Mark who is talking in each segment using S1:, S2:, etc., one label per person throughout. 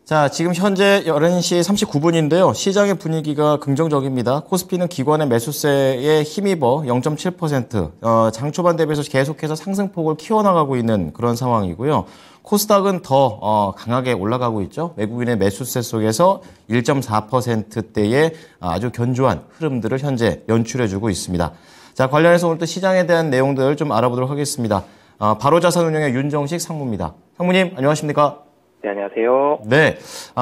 S1: 자, 지금 현재 11시 39분인데요. 시장의 분위기가 긍정적입니다. 코스피는 기관의 매수세에 힘입어 0.7%, 장 초반 대비해서 계속해서 상승폭을 키워나가고 있는 그런 상황이고요. 코스닥은 더 강하게 올라가고 있죠. 외국인의 매수세 속에서 1.4%대의 아주 견조한 흐름들을 현재 연출해주고 있습니다. 자, 관련해서 오늘 또 시장에 대한 내용들 좀 알아보도록 하겠습니다. 바로자산운용의 윤정식 상무입니다. 상무님, 안녕하십니까?
S2: 네, 안녕하세요.
S1: 네,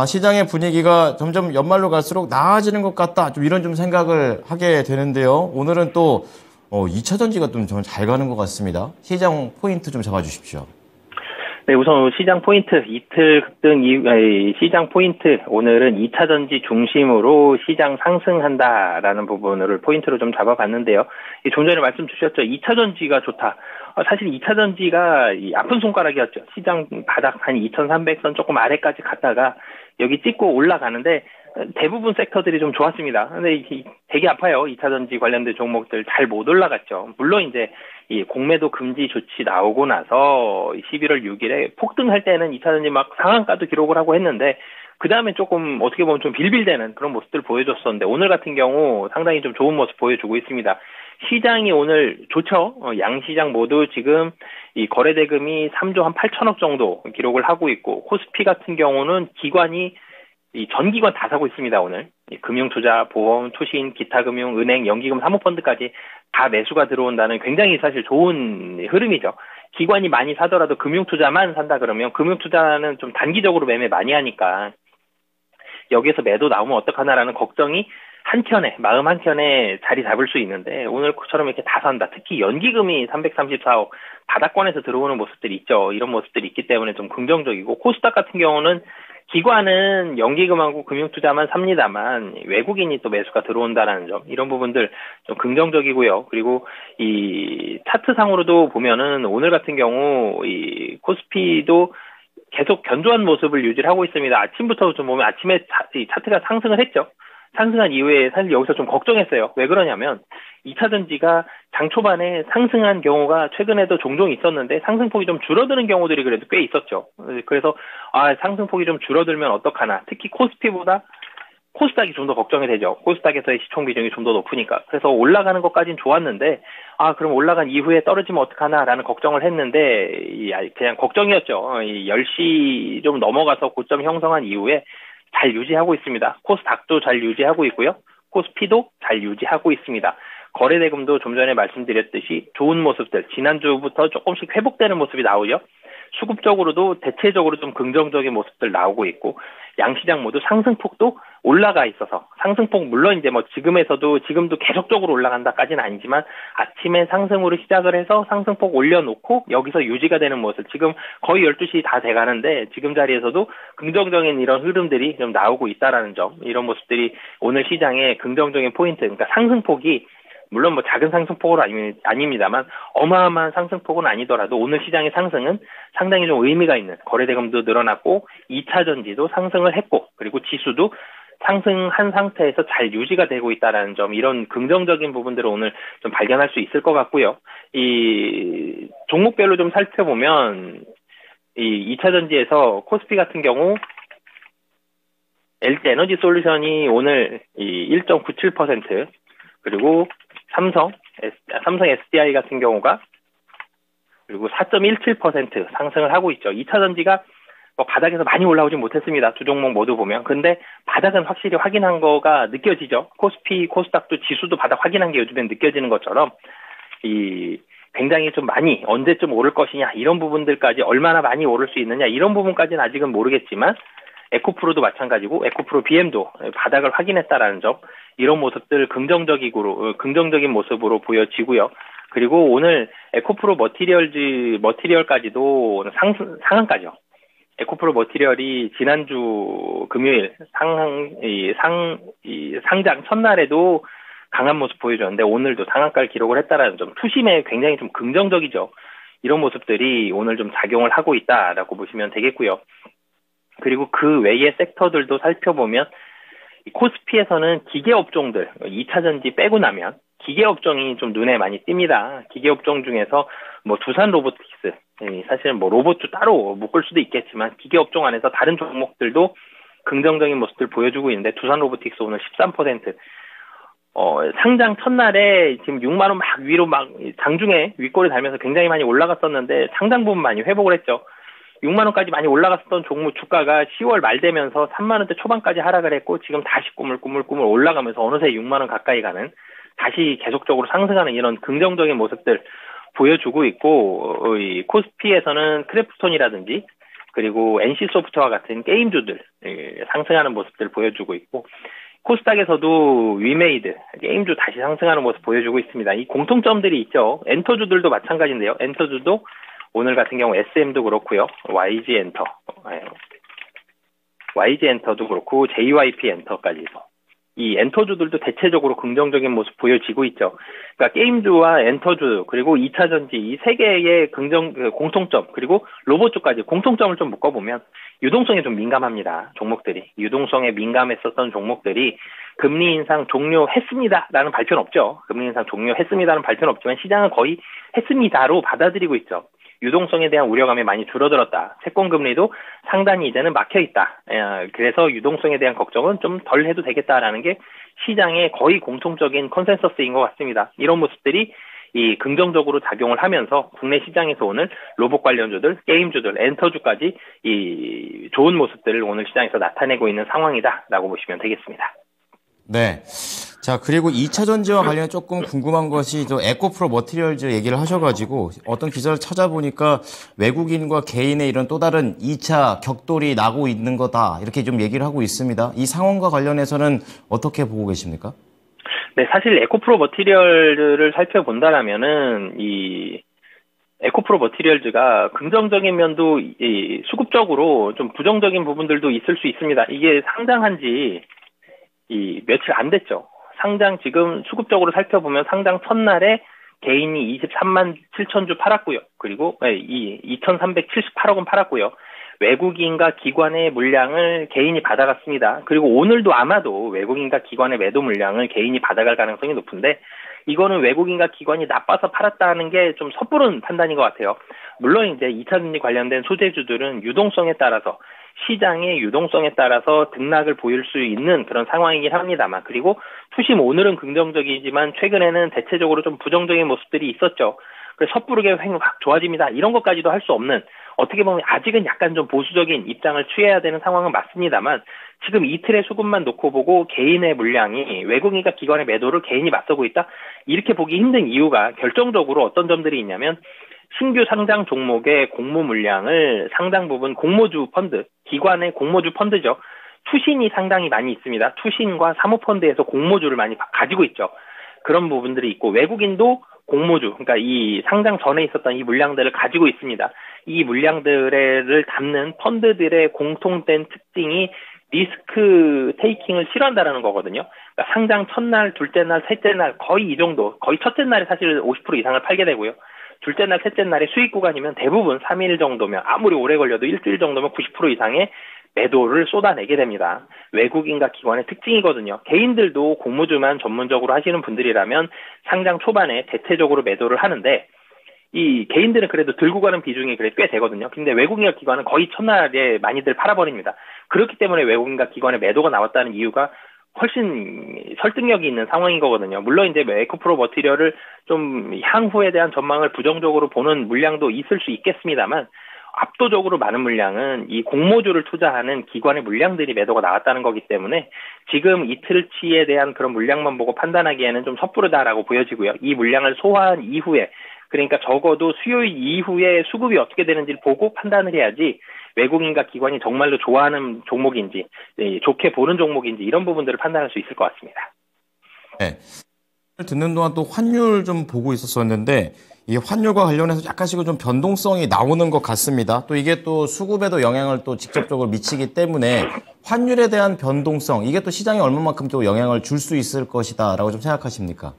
S1: 시장의 분위기가 점점 연말로 갈수록 나아지는 것 같다. 좀 이런 좀 생각을 하게 되는데요. 오늘은 또 2차 전지가 좀 잘 가는 것 같습니다. 시장 포인트 좀 잡아주십시오.
S2: 네, 우선 시장 포인트, 이틀 급등 시장 포인트, 오늘은 2차 전지 중심으로 시장 상승한다라는 부분을 포인트로 좀 잡아봤는데요. 좀 전에 말씀 주셨죠. 2차 전지가 좋다. 사실 2차 전지가 아픈 손가락이었죠. 시장 바닥 한 2,300선 조금 아래까지 갔다가 여기 찍고 올라가는데 대부분 섹터들이 좀 좋았습니다. 근데 되게 아파요. 2차 전지 관련된 종목들 잘 못 올라갔죠. 물론 이제 이 공매도 금지 조치 나오고 나서 11월 6일에 폭등할 때는 2차 전지 막 상한가도 기록을 하고 했는데 그 다음에 조금 어떻게 보면 좀 빌빌대는 그런 모습들 보여줬었는데 오늘 같은 경우 상당히 좀 좋은 모습 보여주고 있습니다. 시장이 오늘 좋죠. 양시장 모두 지금 이 거래대금이 3조 한 8천억 정도 기록을 하고 있고 코스피 같은 경우는 기관이 이 전 기관 다 사고 있습니다. 오늘 금융투자, 보험, 투신, 기타금융, 은행, 연기금, 사모펀드까지 다 매수가 들어온다는 굉장히 사실 좋은 흐름이죠. 기관이 많이 사더라도 금융투자만 산다 그러면 금융투자는 좀 단기적으로 매매 많이 하니까 여기에서 매도 나오면 어떡하나라는 걱정이 한켠에 마음 한켠에 자리 잡을 수 있는데 오늘처럼 이렇게 다 산다. 특히 연기금이 334억 바닥권에서 들어오는 모습들이 있죠. 이런 모습들이 있기 때문에 좀 긍정적이고 코스닥 같은 경우는 기관은 연기금하고 금융투자만 삽니다만 외국인이 또 매수가 들어온다라는 점 이런 부분들 좀 긍정적이고요. 그리고 이 차트상으로도 보면은 오늘 같은 경우 이 코스피도 계속 견조한 모습을 유지하고 있습니다. 아침부터 좀 보면 아침에 차트가 상승을 했죠. 상승한 이후에 사실 여기서 좀 걱정했어요. 왜 그러냐면 2차 전지가 장 초반에 상승한 경우가 최근에도 종종 있었는데 상승폭이 좀 줄어드는 경우들이 그래도 꽤 있었죠. 그래서 상승폭이 좀 줄어들면 어떡하나. 특히 코스피보다 코스닥이 좀 더 걱정이 되죠. 코스닥에서의 시총 비중이 좀 더 높으니까. 그래서 올라가는 것까지는 좋았는데 그럼 올라간 이후에 떨어지면 어떡하나라는 걱정을 했는데 그냥 걱정이었죠. 10시 좀 넘어가서 고점 형성한 이후에 잘 유지하고 있습니다. 코스닥도 잘 유지하고 있고요. 코스피도 잘 유지하고 있습니다. 거래대금도 좀 전에 말씀드렸듯이 좋은 모습들, 지난주부터 조금씩 회복되는 모습이 나오죠. 수급적으로도 대체적으로 좀 긍정적인 모습들 나오고 있고 양시장 모두 상승폭도 올라가 있어서 상승폭 물론 이제 지금도 계속적으로 올라간다까지는 아니지만 아침에 상승으로 시작을 해서 상승폭 올려놓고 여기서 유지가 되는 모습 지금 거의 12시 다 돼가는데 지금 자리에서도 긍정적인 이런 흐름들이 좀 나오고 있다라는 점 이런 모습들이 오늘 시장의 긍정적인 포인트 그러니까 상승폭이 물론 작은 상승폭은 아닙니다만 어마어마한 상승폭은 아니더라도 오늘 시장의 상승은 상당히 좀 의미가 있는 거래대금도 늘어났고 2차 전지도 상승을 했고 그리고 지수도 상승한 상태에서 잘 유지가 되고 있다는 점 이런 긍정적인 부분들을 오늘 좀 발견할 수 있을 것 같고요. 이 종목별로 좀 살펴보면 이 2차 전지에서 코스피 같은 경우 LG 에너지 솔루션이 오늘 1.97% 그리고 삼성 SDI 같은 경우가 그리고 4.17% 상승을 하고 있죠. 2차 전지가 바닥에서 많이 올라오진 못했습니다. 두 종목 모두 보면. 근데 바닥은 확실히 확인한 거가 느껴지죠. 코스피, 코스닥도 지수도 바닥 확인한 게 요즘엔 느껴지는 것처럼 굉장히 좀 많이 언제쯤 오를 것이냐 이런 부분들까지 얼마나 많이 오를 수 있느냐 이런 부분까지는 아직은 모르겠지만 에코프로도 마찬가지고 에코프로 BM도 바닥을 확인했다라는 점 이런 모습들 긍정적인 모습으로 보여지고요. 그리고 오늘 에코프로 머티리얼까지도 상한가죠. 에코프로 머티리얼이 지난주 금요일 상장 첫날에도 강한 모습 보여줬는데 오늘도 상한가를 기록을 했다라는 점 투심에 굉장히 좀 긍정적이죠. 이런 모습들이 오늘 좀 작용을 하고 있다라고 보시면 되겠고요. 그리고 그 외의 섹터들도 살펴보면 코스피에서는 기계업종들 2차 전지 빼고 나면 기계업종이 좀 눈에 많이 띕니다. 기계업종 중에서 두산 로보틱스 사실 로봇도 따로 묶을 수도 있겠지만 기계업종 안에서 다른 종목들도 긍정적인 모습들 보여주고 있는데 두산 로보틱스 오늘 13%. 상장 첫날에 지금 6만 원 막 위로 막 장중에 윗골이 달면서 굉장히 많이 올라갔었는데 상당 부분 많이 회복을 했죠. 6만 원까지 많이 올라갔었던 종목 주가가 10월 말 되면서 3만 원대 초반까지 하락을 했고 지금 다시 꾸물꾸물 올라가면서 어느새 6만 원 가까이 가는 다시 계속적으로 상승하는 이런 긍정적인 모습들 보여주고 있고 이 코스피에서는 크래프톤이라든지 그리고 NC소프트와 같은 게임주들 상승하는 모습들 보여주고 있고 코스닥에서도 위메이드, 게임주 다시 상승하는 모습 보여주고 있습니다. 이 공통점들이 있죠. 엔터주들도 마찬가지인데요. 엔터주도 오늘 같은 경우 SM도 그렇고요. YG 엔터도 그렇고 JYP 엔터까지도 이 엔터주들도 대체적으로 긍정적인 모습 보여지고 있죠. 그러니까 게임주와 엔터주 그리고 2차전지 이 세 개의 공통점 그리고 로봇주까지 공통점을 좀 묶어보면 유동성에 좀 민감합니다. 종목들이. 유동성에 민감했었던 종목들이 금리 인상 종료했습니다라는 발표는 없죠. 금리 인상 종료했습니다라는 발표는 없지만 시장은 거의 했습니다로 받아들이고 있죠. 유동성에 대한 우려감이 많이 줄어들었다. 채권금리도 상단이 이제는 막혀있다. 그래서 유동성에 대한 걱정은 좀 덜 해도 되겠다라는 게 시장의 거의 공통적인 컨센서스인 것 같습니다. 이런 모습들이 이 긍정적으로 작용을 하면서 국내 시장에서 오늘 로봇 관련주들, 게임주들, 엔터주까지 이 좋은 모습들을 오늘 시장에서 나타내고 있는 상황이다라고 보시면 되겠습니다.
S1: 네. 자, 그리고 2차 전지와 관련해 조금 궁금한 것이 저 에코프로 머티리얼즈 얘기를 하셔가지고 어떤 기사를 찾아보니까 외국인과 개인의 이런 또 다른 2차 격돌이 나고 있는 거다. 이렇게 좀 얘기를 하고 있습니다. 이 상황과 관련해서는 어떻게 보고 계십니까?
S2: 네, 사실 에코프로 머티리얼을 살펴본다라면은 이 에코프로 머티리얼즈가 긍정적인 면도 이 수급적으로 좀 부정적인 부분들도 있을 수 있습니다. 이게 상장한 지 이 며칠 안 됐죠. 상장 지금 수급적으로 살펴보면 상장 첫날에 개인이 23만 7천 주 팔았고요. 그리고 2,378억 원 팔았고요. 외국인과 기관의 물량을 개인이 받아갔습니다. 그리고 오늘도 아마도 외국인과 기관의 매도 물량을 개인이 받아갈 가능성이 높은데 이거는 외국인과 기관이 나빠서 팔았다는 게 좀 섣부른 판단인 것 같아요. 물론 이제 2차전지 관련된 소재주들은 유동성에 따라서 시장의 유동성에 따라서 등락을 보일 수 있는 그런 상황이긴 합니다만 그리고 투심 오늘은 긍정적이지만 최근에는 대체적으로 좀 부정적인 모습들이 있었죠. 그래서 섣부르게 확 좋아집니다. 이런 것까지도 할 수 없는 어떻게 보면 아직은 약간 좀 보수적인 입장을 취해야 되는 상황은 맞습니다만 지금 이틀의 수급만 놓고 보고 개인의 물량이 외국인과 기관의 매도를 개인이 맞서고 있다. 이렇게 보기 힘든 이유가 결정적으로 어떤 점들이 있냐면 신규 상장 종목의 공모 물량을 상당 부분 공모주 펀드, 기관의 공모주 펀드죠. 투신이 상당히 많이 있습니다. 투신과 사모펀드에서 공모주를 많이 가지고 있죠. 그런 부분들이 있고 외국인도 공모주, 그러니까 이 상장 전에 있었던 이 물량들을 가지고 있습니다. 이 물량들을 담는 펀드들의 공통된 특징이 리스크 테이킹을 싫어한다라는 거거든요. 그러니까 상장 첫날, 둘째 날, 셋째 날 거의 이 정도, 거의 첫째 날에 사실 50% 이상을 팔게 되고요. 둘째 날, 셋째 날에 수익 구간이면 대부분 3일 정도면 아무리 오래 걸려도 일주일 정도면 90% 이상의 매도를 쏟아내게 됩니다. 외국인과 기관의 특징이거든요. 개인들도 공모주만 전문적으로 하시는 분들이라면 상장 초반에 대체적으로 매도를 하는데 이 개인들은 그래도 들고 가는 비중이 그래 꽤 되거든요. 근데 외국인과 기관은 거의 첫날에 많이들 팔아버립니다. 그렇기 때문에 외국인과 기관의 매도가 나왔다는 이유가 훨씬 설득력이 있는 상황인 거거든요. 물론 이제 에코프로 머티리얼을 좀 향후에 대한 전망을 부정적으로 보는 물량도 있을 수 있겠습니다만 압도적으로 많은 물량은 이 공모주를 투자하는 기관의 물량들이 매도가 나왔다는 거기 때문에 지금 이틀치에 대한 그런 물량만 보고 판단하기에는 좀 섣부르다라고 보여지고요. 이 물량을 소화한 이후에 그러니까 적어도 수요일 이후에 수급이 어떻게 되는지를 보고 판단을 해야지 외국인과 기관이 정말로 좋아하는 종목인지 좋게 보는 종목인지 이런 부분들을 판단할 수 있을 것 같습니다.
S1: 네. 듣는 동안 또 환율 좀 보고 있었었는데 이 환율과 관련해서 약간씩은 좀 변동성이 나오는 것 같습니다. 또 이게 또 수급에도 영향을 또 직접적으로 미치기 때문에 환율에 대한 변동성 이게 또 시장에 얼마만큼 또 영향을 줄 수 있을 것이다라고 좀 생각하십니까?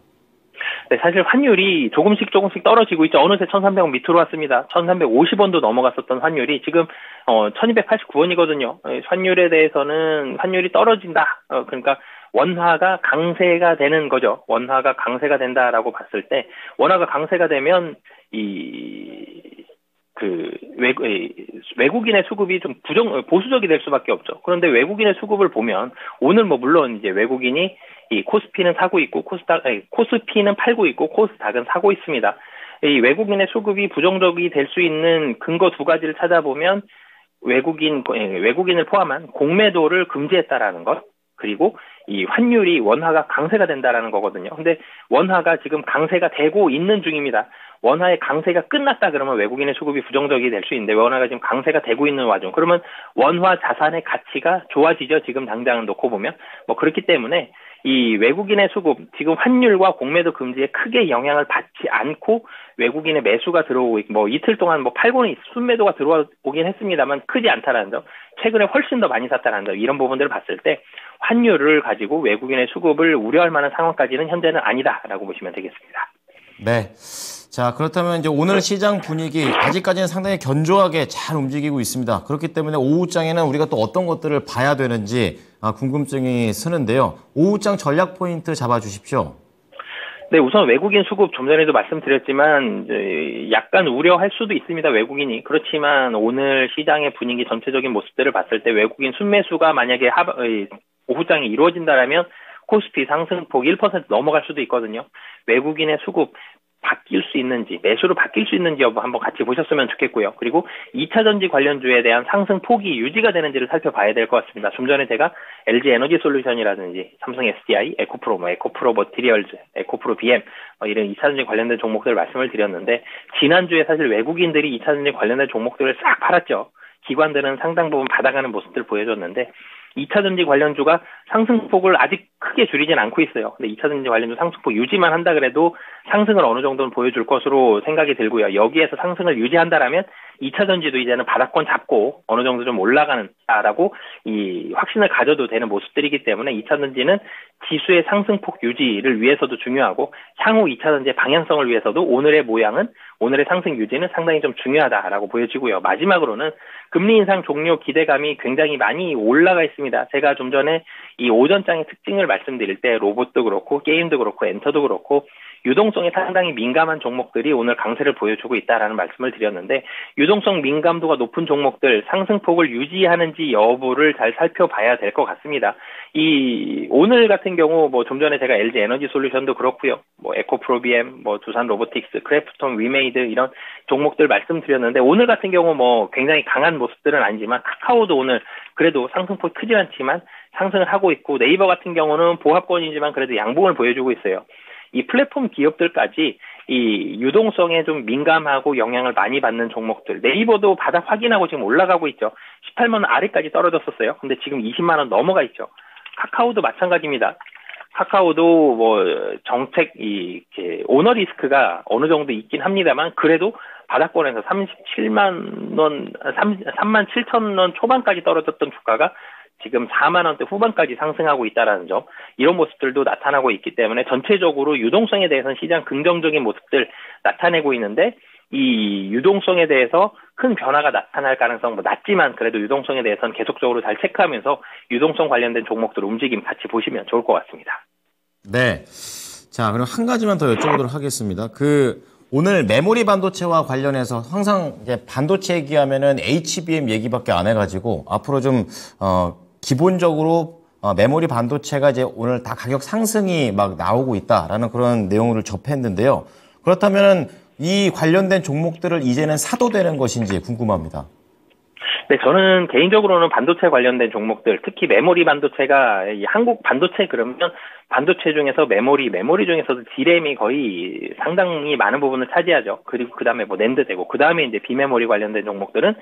S2: 네, 사실 환율이 조금씩 떨어지고 있죠. 어느새 1,300원 밑으로 왔습니다. 1,350원도 넘어갔었던 환율이 지금 1,289원이거든요. 환율에 대해서는 환율이 떨어진다. 그러니까 원화가 강세가 되는 거죠. 원화가 강세가 된다라고 봤을 때 원화가 강세가 되면 이 외국인의 수급이 좀 보수적이 될 수밖에 없죠. 그런데 외국인의 수급을 보면 오늘 뭐 물론 이제 외국인이 이 코스피는 사고 있고 코스피는 팔고 있고 코스닥은 사고 있습니다. 이 외국인의 수급이 부정적이 될 수 있는 근거 두 가지를 찾아보면 외국인을 포함한 공매도를 금지했다라는 것, 그리고 이 환율이 원화가 강세가 된다라는 거거든요. 근데 원화가 지금 강세가 되고 있는 중입니다. 원화의 강세가 끝났다 그러면 외국인의 수급이 부정적이 될 수 있는데 원화가 지금 강세가 되고 있는 와중, 그러면 원화 자산의 가치가 좋아지죠. 지금 당장 놓고 보면. 뭐 그렇기 때문에 이 외국인의 수급, 지금 환율과 공매도 금지에 크게 영향을 받지 않고 외국인의 매수가 들어오고 있고, 뭐 이틀 동안 뭐 팔고는 순매도가 들어오긴 했습니다만 크지 않다라는 점, 최근에 훨씬 더 많이 샀다라는 점, 이런 부분들을 봤을 때 환율을 가지고 외국인의 수급을 우려할 만한 상황까지는 현재는 아니다라고 보시면 되겠습니다.
S1: 네. 자, 그렇다면 이제 오늘 시장 분위기 아직까지는 상당히 견조하게 잘 움직이고 있습니다. 그렇기 때문에 오후장에는 우리가 또 어떤 것들을 봐야 되는지 궁금증이 스는데요. 오후장 전략 포인트 잡아주십시오.
S2: 네, 우선 외국인 수급 좀 전에도 말씀드렸지만 약간 우려할 수도 있습니다. 외국인이. 그렇지만 오늘 시장의 분위기 전체적인 모습들을 봤을 때 외국인 순매수가 만약에 오후장에 이루어진다라면 코스피 상승폭 1% 넘어갈 수도 있거든요. 외국인의 수급 바뀔 수 있는지, 매수로 바뀔 수 있는지 여부 한번 같이 보셨으면 좋겠고요. 그리고 2차전지 관련주에 대한 상승폭이 유지가 되는지를 살펴봐야 될 것 같습니다. 좀 전에 제가 LG 에너지 솔루션이라든지 삼성 SDI, 에코프로, 에코프로 머티리얼즈, 에코프로 BM 이런 2차전지 관련된 종목들 말씀을 드렸는데, 지난주에 사실 외국인들이 2차전지 관련된 종목들을 싹 팔았죠. 기관들은 상당 부분 받아가는 모습들 보여줬는데 2차전지 관련주가 상승폭을 아직 크게 줄이진 않고 있어요. 근데 2차전지 관련주 상승폭 유지만 한다 그래도 상승을 어느 정도는 보여줄 것으로 생각이 들고요. 여기에서 상승을 유지한다라면 2차전지도 이제는 바닥권 잡고 어느 정도 좀 올라가는다라고 이 확신을 가져도 되는 모습들이기 때문에 2차전지는 지수의 상승폭 유지를 위해서도 중요하고 향후 2차전지의 방향성을 위해서도 오늘의 상승 유지는 상당히 좀 중요하다라고 보여지고요. 마지막으로는 금리 인상 종료 기대감이 굉장히 많이 올라가 있습니다. 제가 좀 전에 이 오전장의 특징을 말씀드릴 때 로봇도 그렇고 게임도 그렇고 엔터도 그렇고 유동성에 상당히 민감한 종목들이 오늘 강세를 보여주고 있다라는 말씀을 드렸는데, 유동성 민감도가 높은 종목들 상승폭을 유지하는지 여부를 잘 살펴봐야 될 것 같습니다. 오늘 같은 경우 뭐 좀 전에 제가 LG 에너지 솔루션도 그렇고요. 뭐 에코프로 BM, 뭐 두산 로보틱스, 크래프톤, 위메이드 이런 종목들 말씀드렸는데, 오늘 같은 경우 뭐 굉장히 강한 모습들은 아니지만 카카오도 오늘 그래도 상승폭이 크지 않지만 상승을 하고 있고, 네이버 같은 경우는 보합권이지만 그래도 양봉을 보여주고 있어요. 이 플랫폼 기업들까지 이 유동성에 좀 민감하고 영향을 많이 받는 종목들, 네이버도 바닥 확인하고 지금 올라가고 있죠. 18만 원 아래까지 떨어졌었어요. 근데 지금 20만 원 넘어가 있죠. 카카오도 마찬가지입니다. 카카오도 뭐 정책 오너 리스크가 어느 정도 있긴 합니다만 그래도 바닥권에서 37만 원, 3만 7천 원 초반까지 떨어졌던 주가가 지금 4만 원대 후반까지 상승하고 있다는 점, 이런 모습들도 나타나고 있기 때문에 전체적으로 유동성에 대해서는 시장 긍정적인 모습들 나타내고 있는데, 이 유동성에 대해서 큰 변화가 나타날 가능성 낮지만 그래도 유동성에 대해서는 계속적으로 잘 체크하면서 유동성 관련된 종목들 움직임 같이 보시면 좋을 것 같습니다.
S1: 네. 자, 그럼 한 가지만 더 여쭤보도록 하겠습니다. 오늘 메모리 반도체와 관련해서 항상 이제 반도체 얘기하면은 HBM 얘기밖에 안 해가지고 앞으로 좀 기본적으로 메모리 반도체가 이제 오늘 다 가격 상승이 막 나오고 있다라는 그런 내용을 접했는데요. 그렇다면은 이 관련된 종목들을 이제는 사도 되는 것인지 궁금합니다.
S2: 네, 저는 개인적으로는 반도체 관련된 종목들, 특히 메모리 반도체가 한국 반도체 그러면 반도체 중에서 메모리 중에서도 D램이 거의 상당히 많은 부분을 차지하죠. 그리고 그 다음에 뭐 낸드 되고, 그 다음에 이제 비메모리 관련된 종목들은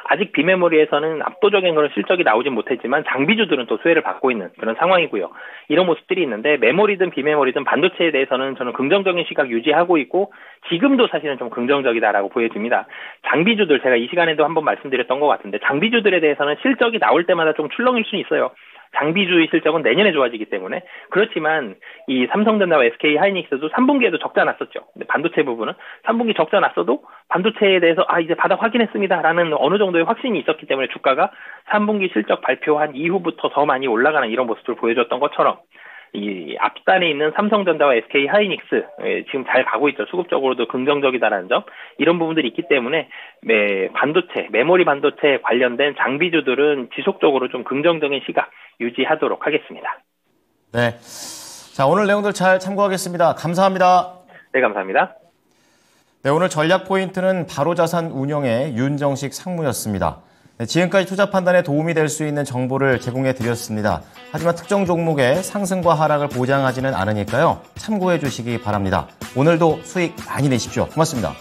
S2: 아직 비메모리에서는 압도적인 그런 실적이 나오진 못했지만 장비주들은 또 수혜를 받고 있는 그런 상황이고요. 이런 모습들이 있는데, 메모리든 비메모리든 반도체에 대해서는 저는 긍정적인 시각 유지하고 있고 지금도 사실은 좀 긍정적이다라고 보여집니다. 장비주들, 제가 이 시간에도 한번 말씀드렸던 것 같은데, 장비주들에 대해서는 실적이 나올 때마다 좀 출렁일 수는 있어요. 장비주의 실적은 내년에 좋아지기 때문에. 그렇지만 이 삼성전자와 SK 하이닉스도 3분기에도 적자 났었죠. 근데 반도체 부분은 3분기 적자 났어도 반도체에 대해서 이제 바닥 확인했습니다라는 어느 정도의 확신이 있었기 때문에 주가가 3분기 실적 발표한 이후부터 더 많이 올라가는 이런 모습을 보여줬던 것처럼, 이 앞단에 있는 삼성전자와 SK 하이닉스 지금 잘 가고 있죠. 수급적으로도 긍정적이다라는 점, 이런 부분들이 있기 때문에 반도체, 메모리 반도체 관련된 장비주들은 지속적으로 좀 긍정적인 시각 유지하도록 하겠습니다.
S1: 네. 자, 오늘 내용들 잘 참고하겠습니다. 감사합니다.
S2: 네, 감사합니다.
S1: 네, 오늘 전략 포인트는 바로자산 운영의 윤정식 상무였습니다. 네, 지금까지 투자 판단에 도움이 될 수 있는 정보를 제공해 드렸습니다. 하지만 특정 종목의 상승과 하락을 보장하지는 않으니까요. 참고해 주시기 바랍니다. 오늘도 수익 많이 내십시오. 고맙습니다.